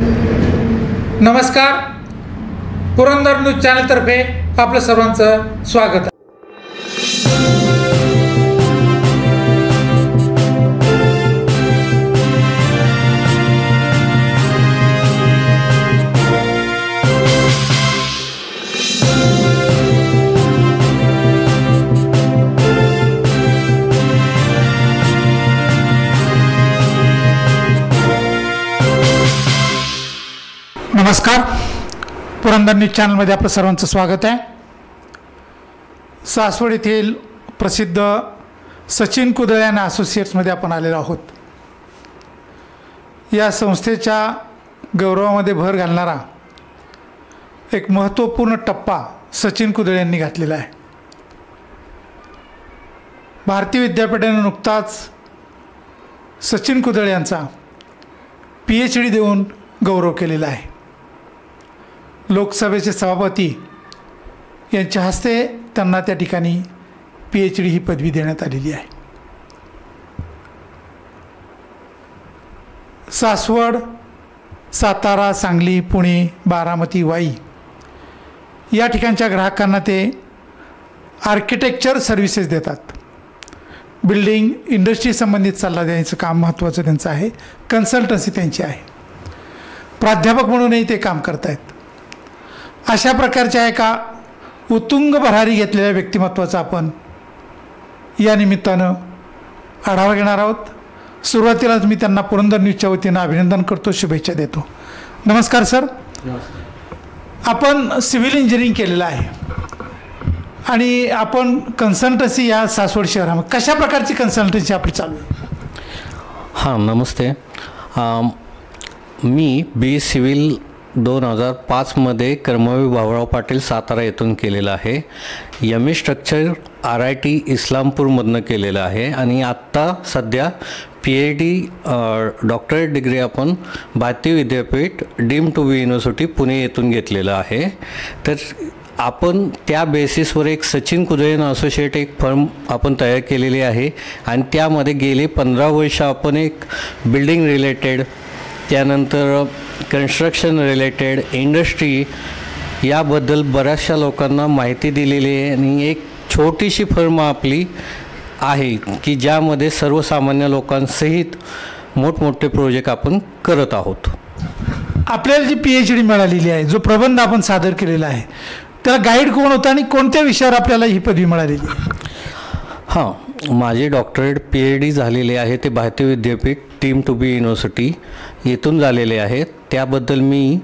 नमस्कार, पुरंदर न्यूज चॅनलतर्फे आपलं सर्वांचं स्वागत आहे. नमस्कार, पुरंदर न्यूज चॅनलमध्ये आपलं सर्वांचं स्वागत आहे. सासवड येथील प्रसिद्ध सचिन कुदळे अँड असोसिएट्समध्ये आपण आलेलो आहोत. या संस्थेच्या गौरवामध्ये भर घालणारा एक महत्त्वपूर्ण टप्पा सचिन कुदळे यांनी घातलेला आहे. भारतीय विद्यापीठाने नुकताच सचिन कुदळे यांचा PhD देऊन गौरव केलेला आहे. लोकसभेचे सभापती यांच्या हस्ते त्यांना त्या ठिकाणी PhD ही पदवी देण्यात आलेली आहे. सासवड, सातारा, सांगली, पुणे, बारामती, वाई या ठिकाणच्या ग्राहकांना ते आर्किटेक्चर सर्व्हिसेस देतात. बिल्डिंग इंडस्ट्री संबंधित सल्ला देण्याचं काम महत्त्वाचं त्यांचं आहे. कन्सल्टन्सी त्यांची आहे. प्राध्यापक म्हणूनही ते काम करत आहेत. अशा प्रकारच्या एका उत्तुंग भरारी घेतलेल्या व्यक्तिमत्वाचा आपण या निमित्तानं आढावा घेणार आहोत. सुरुवातीलाच मी त्यांना पुरंदर न्यूजच्या वतीनं अभिनंदन करतो, शुभेच्छा देतो. नमस्कार सर. आपण सिव्हिल इंजिनिअरिंग केलेलं आहे आणि आपण कन्सल्टन्सी या सासवड शहरामध्ये कशा प्रकारची कन्सल्टन्सी आपली चालू आहे? हां, नमस्ते. मी बी सिव्हिल 2005मध्ये कर्मवीर भाऊराव पाटील सातारा येथून केलेलं आहे. MA स्ट्रक्चर RIT इस्लामपूरमधनं केलेलं आहे आणि आत्ता सध्या PhD डॉक्टरेट डिग्री आपण Bharati Vidyapeeth deemed to be university Pune येथून घेतलेलं आहे. तर आपण त्या बेसिसवर एक सचिन कुदळे असोसिएट एक फर्म आपण तयार केलेली आहे आणि त्यामध्ये गेले 15 वर्ष आपण एक बिल्डिंग रिलेटेड, त्यानंतर कन्स्ट्रक्शन रिलेटेड, इंडस्ट्री याबद्दल बऱ्याचशा लोकांना माहिती दिलेली आहे आणि एक छोटीशी फर्म आपली आहे की ज्यामध्ये सर्वसामान्य लोकांसहित मोठमोठे प्रोजेक्ट आपण करत आहोत. आपल्याला जी PhD मिळालेली आहे, जो प्रबंध आपण सादर केलेला आहे, त्याला गाईड कोण होता आणि कोणत्या विषयावर आपल्याला ही पदवी मिळालेली? हां, माझे डॉक्टरेट PhD झालेले आहे ते भारतीय Vidyapeeth deemed to be university येथून झालेले आहेत. त्याबद्दल मी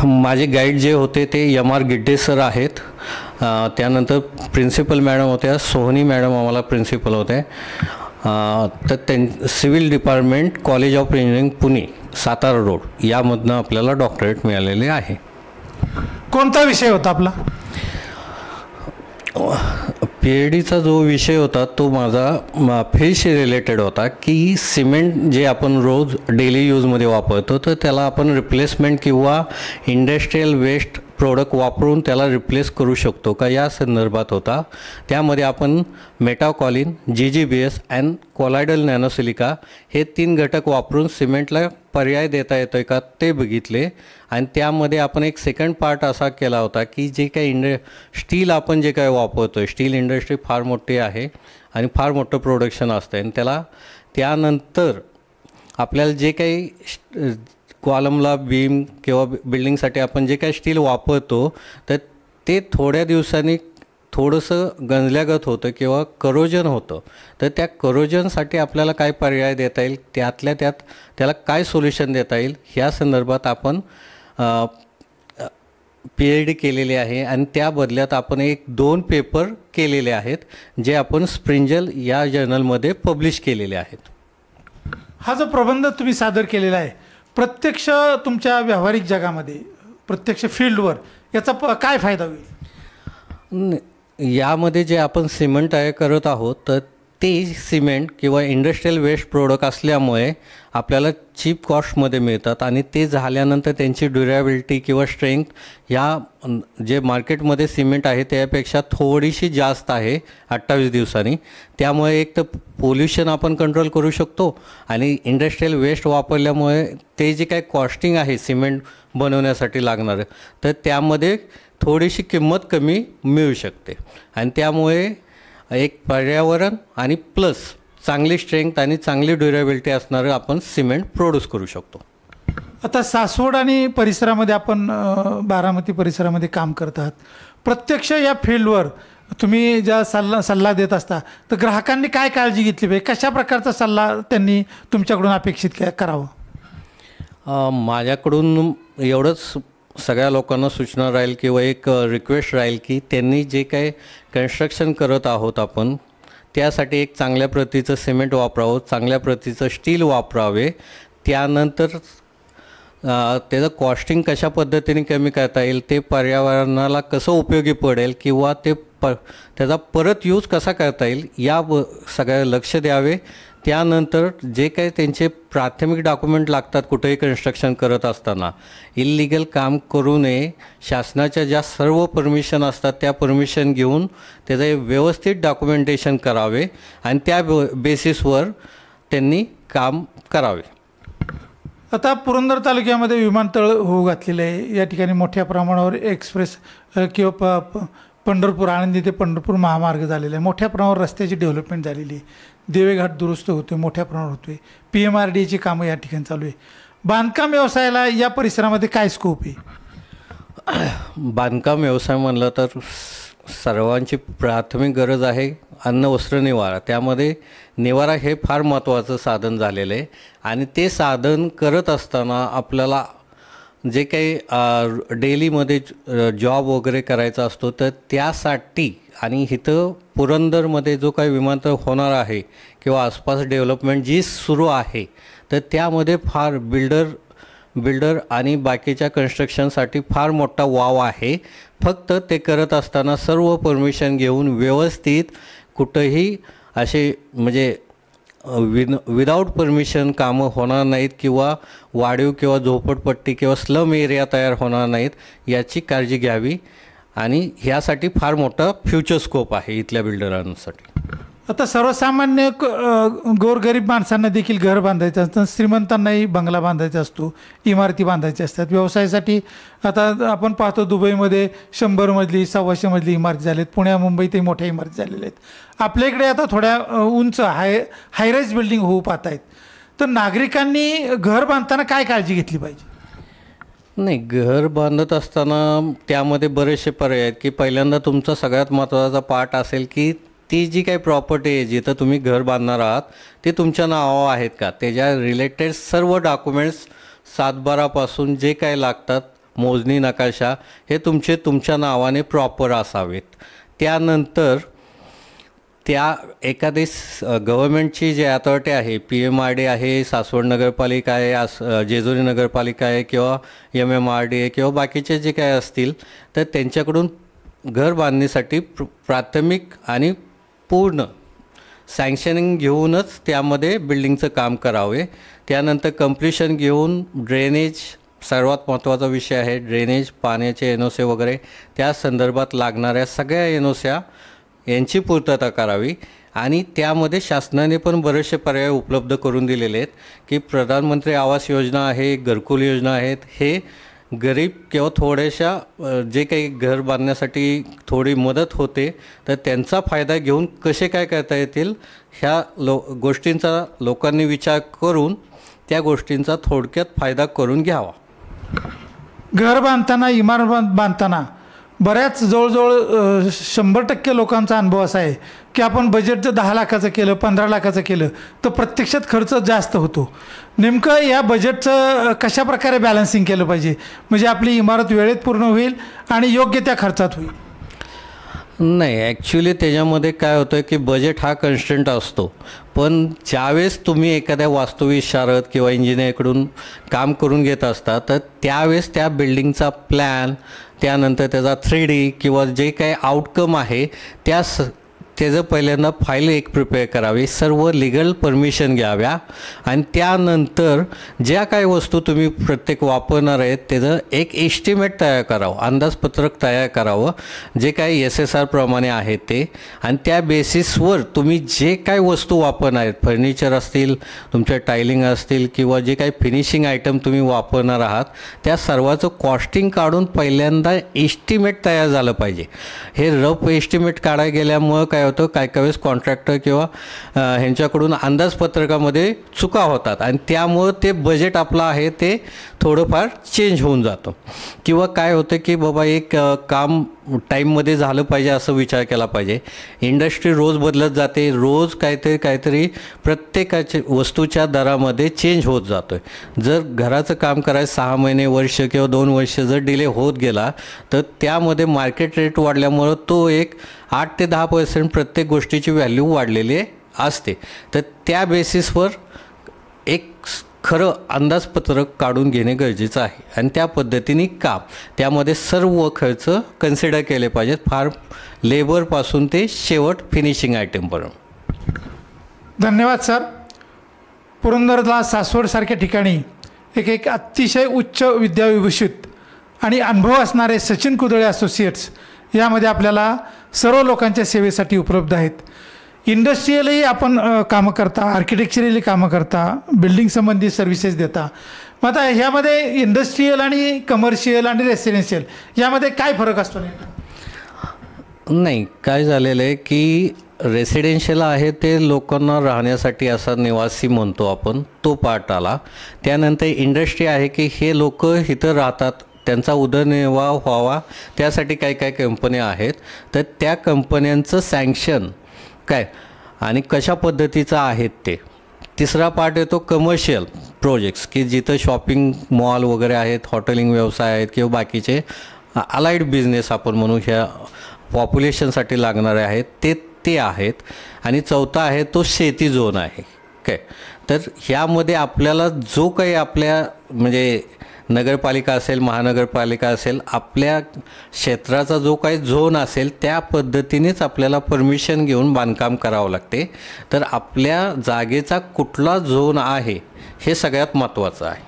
माझे गाईड जे होते ते MR गिड्डे सर आहेत. त्यानंतर प्रिन्सिपल मॅडम होत्या, सोहनी मॅडम आम्हाला प्रिन्सिपल होते. तर civil department, college of engineering Pune, Satara road यामधनं आपल्याला डॉक्टरेट मिळालेले आहे. कोणता विषय होता आपला? PhDचा जो विषय होता तो माझा फील्डशी रिलेटेड होता की सिमेंट जे आपण रोज डेली यूजमध्ये वापरतो तर त्याला आपण रिप्लेसमेंट किंवा इंडस्ट्रियल वेस्ट प्रोडक्ट वापरून त्याला रिप्लेस करू शकतो का या संदर्भात होता. त्यामध्ये आपण मेटाकॉलिन, GGBS अँड कोलायडल नॅनोसिलिका हे 3 घटक वापरून सिमेंटला पर्याय देता येतो आहे का ते बघितले. आणि त्यामध्ये आपण एक सेकंड पार्ट असा केला होता की जे काही स्टील आपण जे काही वापरतो आहे, स्टील इंडस्ट्री फार मोठी आहे आणि फार मोठं प्रोडक्शन असतं आणि त्याला त्यानंतर आपल्याला जे काही कॉलमला बीम किंवा बिल्डिंगसाठी आपण जे काही स्टील वापरतो तर ते थोड्या दिवसांनी थोडंसं गंजल्यागत होतं किंवा करोजन होतं. तर त्या करोजनसाठी आपल्याला काय पर्याय देता येईल, त्यातल्या त्यात त्याला काय सोल्युशन देता येईल ह्या संदर्भात आपण PhD केलेले आहे. आणि त्या बदल्यात आपण 1-2 पेपर केलेले आहेत जे आपण स्प्रिंजल या जर्नलमध्ये पब्लिश केलेले आहेत. हा जो प्रबंध तुम्ही सादर केलेला आहे, प्रत्यक्ष तुमच्या व्यावहारिक जगामध्ये, प्रत्यक्ष फील्डवर याचा काय फायदा होईल? यामध्ये जे आपण सिमेंट तयार करत आहोत तर ते सिमेंट किंवा इंडस्ट्रियल वेस्ट प्रोडक्ट असल्यामुळे आपल्याला चीप कॉस्टमध्ये मिळतात आणि ते झाल्यानंतर त्यांची ड्युरेबिलिटी किंवा स्ट्रेंथ ह्या जे मार्केटमध्ये सिमेंट आहे त्यापेक्षा थोडीशी जास्त आहे 28 दिवसांनी. त्यामुळे एक तर पोल्युशन आपण कंट्रोल करू शकतो आणि इंडस्ट्रियल वेस्ट वापरल्यामुळे ते जे काही कॉस्टिंग आहे सिमेंट बनवण्यासाठी लागणारं तर त्यामध्ये थोडीशी किंमत कमी मिळू शकते आणि त्यामुळे एक पर्यावरण आणि प्लस चांगली स्ट्रेंथ आणि चांगली ड्युरेबिलिटी असणारं आपण सिमेंट प्रोड्यूस करू शकतो. आता सासवड आणि परिसरामध्ये आपण बारामती परिसरामध्ये काम करत आहात. प्रत्यक्ष या फील्डवर तुम्ही ज्या सल्ला देत असता तर ग्राहकांनी काय काळजी घेतली पाहिजे, कशा प्रकारचा सल्ला त्यांनी तुमच्याकडून अपेक्षित करावं? माझ्याकडून एवढंच सगळ्या लोकांना सूचना राहील किंवा एक रिक्वेस्ट राहील की त्यांनी जे काही कन्स्ट्रक्शन करत आहोत आपण त्यासाठी एक चांगल्या प्रतीचं सिमेंट वापरावं, चांगल्या प्रतीचं स्टील वापरावे. त्यानंतर त्याचं कॉस्टिंग कशा पद्धतीने कमी करता येईल, ते पर्यावरणाला कसं उपयोगी पडेल किंवा त्याचा परत यूज कसा करता येईल या सगळ्या लक्ष द्यावे. त्यानंतर जे काही त्यांचे प्राथमिक डॉक्युमेंट लागतात कुठेही कन्स्ट्रक्शन करत असताना इल्लिगल काम करू नये. शासनाच्या ज्या सर्व परमिशन असतात त्या परमिशन घेऊन त्याचं व्यवस्थित डॉक्युमेंटेशन करावे आणि त्या बेसिसवर त्यांनी काम करावे. आता पुरंदर तालुक्यामध्ये विमानतळ होऊ घातलेलं आहे. या ठिकाणी मोठ्या प्रमाणावर एक्सप्रेस किंवा पंढरपूर आळंदी ते पंढरपूर महामार्ग झालेला आहे. मोठ्या प्रमाणावर रस्त्याची डेव्हलपमेंट झालेली आहे. देवेघाट दुरुस्त होतो, मोठ्या प्रमाणावर होतो आहे. PMRDची कामं या ठिकाणी चालू आहे. बांधकाम व्यवसायाला या परिसरामध्ये काय स्कोप आहे? बांधकाम व्यवसाय म्हणलं तर सर्वांची प्राथमिक गरज आहे अन्न वस्त्र निवारा. त्यामध्ये निवारा हे फार महत्त्वाचं साधन झालेलं आहे आणि ते साधन करत असताना आपल्याला जे काही डेलीमध्ये जॉब वगैरे करायचा असतो तर त्यासाठी आणि इथं पुरंदरमध्ये जो काही विमानतळ होणार आहे किंवा आसपास डेव्हलपमेंट जी सुरू आहे तर त्यामध्ये फार बिल्डर आणि बाकीच्या कन्स्ट्रक्शनसाठी फार मोठा वाव आहे. फक्त ते करत असताना सर्व परमिशन घेऊन व्यवस्थित कुठंही असे म्हणजे विदाऊट परमिशन कामं होणार नाहीत किंवा वाढीव किंवा झोपडपट्टी किंवा स्लम एरिया तयार होणार नाहीत याची काळजी घ्यावी आणि ह्यासाठी फार मोठा फ्युचर स्कोप आहे इथल्या बिल्डरांसाठी. आता सर्वसामान्य गोरगरीब माणसांना देखील घर बांधायचं असतं, श्रीमंतांनाही बंगला बांधायचा असतो, इमारती बांधायच्या असतात. व्यवसायासाठी आता आपण पाहतो दुबईमध्ये 100 मजली 125 मजली इमारती झालेत, पुण्या मुंबईतही मोठ्या इमारती झालेल्या आहेत. आपल्या इकडे आता थोड्या उंच हायराईज बिल्डिंग होऊ पाहत आहेत. तर नागरिकांनी घर बांधताना काय काळजी घेतली पाहिजे? नाही, घर बांधत असताना त्यामध्ये बरेचसे पर्याय आहेत की पहिल्यांदा तुमचा सगळ्यात महत्त्वाचा पार्ट असेल की ती जी काही प्रॉपर्टी आहे जिथं तुम्ही घर बांधणार आहात ते तुमच्या नावावर आहेत का. त्याच्या रिलेटेड सर्व डॉक्युमेंट्स 7/12पासून जे काही लागतात मोजणी नकाशा हे तुमच्या नावाने प्रॉपर असावेत. त्यानंतर त्या एखादी गव्हर्मेंटची जी अथॉरिटी आहे PMRD आहे, सासवड नगरपालिका आहे, जेजुरी नगरपालिका आहे किंवा MMRD आहे किंवा बाकीचे जे काही असतील तर त्यांच्याकडून घर बांधणीसाठी प्राथमिक आणि पूर्ण सँक्शनिंग घेऊनच त्यामध्ये बिल्डिंगचं काम करावे. त्यानंतर कंप्लिशन घेऊन ड्रेनेज सर्वात महत्त्वाचा विषय आहे. ड्रेनेज, पाण्याचे NOC वगैरे त्या संदर्भात लागणाऱ्या सगळ्या NOC यांची पूर्तता करावी आणि त्यामध्ये शासनाने पण बरेचसे पर्याय उपलब्ध करून दिलेले आहेत की प्रधानमंत्री आवास योजना आहे, घरकुल योजना आहेत. हे गरीब किंवा थोड्याशा जे काही घर बांधण्यासाठी थोडी मदत होते तर त्यांचा फायदा घेऊन कसे काय करता येतील ह्या गोष्टींचा लोकांनी विचार करून त्या गोष्टींचा थोडक्यात फायदा करून घ्यावा. घर बांधताना, इमारत बांधताना बऱ्याच जवळजवळ 100% लोकांचा अनुभव असा आहे की आपण बजेट जर 10 लाखाचं केलं, 15 लाखाचं केलं तर प्रत्यक्षात खर्च जास्त होतो. नेमकं या बजेटचं कशा प्रकारे बॅलन्सिंग केलं पाहिजे म्हणजे आपली इमारत वेळेत पूर्ण होईल आणि योग्य त्या खर्चात होईल? नाही, ॲक्च्युली त्याच्यामध्ये काय होतं आहे की बजेट हा कन्स्टंट असतो, पण ज्यावेळेस तुम्ही एखाद्या वास्तुविशारद किंवा इंजिनिअरकडून काम करून घेत असता तर त्यावेळेस त्या बिल्डिंगचा प्लॅन, त्यानंतर त्याचा 3D किंवा जे काही आउटकम आहे त्याचं पहिल्यांदा फाईल एक प्रिपेअर करावी, सर्व लिगल परमिशन घ्याव्या आणि त्यानंतर ज्या काही वस्तू तुम्ही प्रत्येक वापरणार आहेत त्याचं एक एस्टिमेट तयार करावं, अंदाजपत्रक तयार करावं जे काही SSR प्रमाणे आहे ते, आणि त्या बेसिसवर तुम्ही जे काही वस्तू वापरणार आहेत, फर्निचर असतील, तुमच्या टायलिंग असतील किंवा जे काही फिनिशिंग आयटम तुम्ही वापरणार आहात त्या सर्वाचं कॉस्टिंग काढून पहिल्यांदा एस्टिमेट तयार झालं पाहिजे. हे रफ एस्टिमेट काढायला गेल्यामुळं काय होतं, काही वेळेस कॉन्ट्रॅक्टर किंवा ह्यांच्याकडून अंदाजपत्रकामध्ये चुका होतात आणि त्यामुळं ते बजेट आपलं आहे ते थोडंफार चेंज होऊन जातं. किंवा काय होतं की बाबा एक काम टाईममध्ये झालं पाहिजे असं विचार केला पाहिजे. इंडस्ट्री रोज बदलत जाते, रोज काहीतरी प्रत्येकाच्या वस्तूच्या दरामध्ये चेंज होत जातो आहे. जर घराचं काम करायचं 6 महिने, वर्ष किंवा 2 वर्ष जर डिले होत गेला तर त्यामध्ये मार्केट रेट वाढल्यामुळं तो एक 8 ते 10% प्रत्येक गोष्टीची व्हॅल्यू वाढलेली असते. तर त्या बेसिसवर एक खरं अंदाजपत्रक काढून घेणे गरजेचं आहे आणि त्या पद्धतीने काम, त्यामध्ये सर्व खर्च कन्सिडर केले पाहिजेत, फार लेबरपासून ते शेवट फिनिशिंग आयटमपर्यंत. धन्यवाद सर. पुरंदरला सासवडसारख्या ठिकाणी एक अतिशय उच्च विद्याविभूषित आणि अनुभव असणारे सचिन कुदळे असोसिएट्स यामध्ये आपल्याला सर्व लोकांच्या सेवेसाठी उपलब्ध आहेत. इंडस्ट्रियलही आपण कामं करता, आर्किटेक्चरली कामं करता, बिल्डिंग संबंधी सर्व्हिसेस देता. मग आता ह्यामध्ये इंडस्ट्रियल आणि कमर्शियल आणि रेसिडेन्शियल यामध्ये काय फरक असतो? नाही, काय झालेलं आहे की रेसिडेन्शियल आहे ते लोकांना राहण्यासाठी असा निवासी म्हणतो आपण, तो पार्ट आला. त्यानंतर इंडस्ट्री आहे की हे लोक इथं राहतात, त्यांचा उदरनिर्वाह व्हावा त्यासाठी काही कंपन्या आहेत, तर त्या कंपन्यांचं सँक्शन काय आणि कशा पद्धतीचं आहेत ते. तिसरा पार्ट येतो कमर्शियल प्रोजेक्ट्स की जिथं शॉपिंग मॉल वगैरे आहेत, हॉटेलिंग व्यवसाय आहेत किंवा बाकीचे अलाइड बिझनेस आपण म्हणू ह्या पॉप्युलेशनसाठी लागणारे आहेत ते आहेत. आणि चौथा आहे तो शेती झोन आहे काय. तर ह्यामध्ये आपल्याला जो काही आपल्या म्हणजे नगरपालिका असेल, महानगरपालिका असेल, आपल्या क्षेत्राचा जो काही झोन असेल त्या पद्धतीनेच आपल्याला परमिशन घेऊन बांधकाम करावं लागते. तर आपल्या जागेचा कुठला झोन आहे हे सगळ्यात महत्त्वाचं आहे.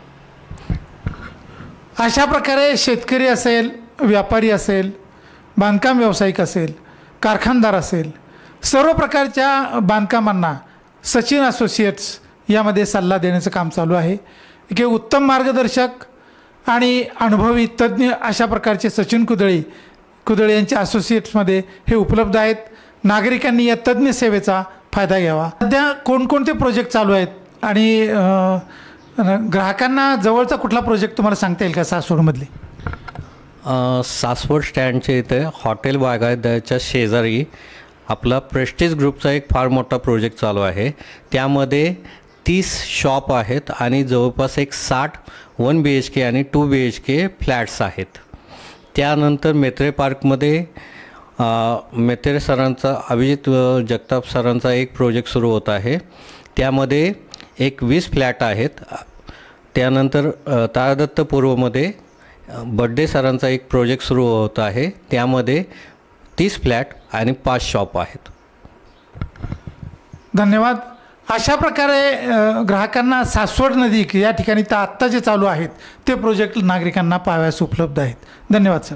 अशा प्रकारे शेतकरी असेल, व्यापारी असेल, बांधकाम व्यावसायिक असेल, कारखानदार असेल, सर्व प्रकारच्या बांधकामांना सचिन असोसिएट्स यामध्ये सल्ला देण्याचं काम चालू आहे. की उत्तम मार्गदर्शक आणि अनुभवी तज्ज्ञ अशा प्रकारचे सचिन कुदळे यांच्या असोसिएट्समध्ये हे उपलब्ध आहेत. नागरिकांनी या तज्ज्ञ सेवेचा फायदा घ्यावा. सध्या कोणकोणते प्रोजेक्ट चालू आहेत आणि ग्राहकांना जवळचा कुठला प्रोजेक्ट तुम्हाला सांगता येईल का सासवडमधले? सासवड स्टँडच्या इथे हॉटेल बागायतदारच्या शेजारी आपला प्रेस्टिज ग्रुपचा एक फार मोठा प्रोजेक्ट चालू आहे. त्यामध्ये 30 शॉप आहेत आणि जवळपास एक 60 1 BHK आणि 2 BHK फ्लॅट्स आहेत. त्यानंतर मेत्रे पार्कमध्ये मेत्रे सरांचा, अभिजित जगताप सरांचा एक प्रोजेक्ट सुरू होत आहे. त्यामध्ये एक 20 फ्लॅट आहेत. त्यानंतर तारादत्तपूर्वमध्ये बड्डे सरांचा एक प्रोजेक्ट सुरू होत आहे. त्यामध्ये 30 फ्लॅट आणि 5 शॉप आहेत. धन्यवाद. अशा प्रकारे ग्राहकांना सासवड नजीक या ठिकाणी आत्ता जे चालू आहेत ते प्रोजेक्ट नागरिकांना पाहाव्यास उपलब्ध आहेत. धन्यवाद सर.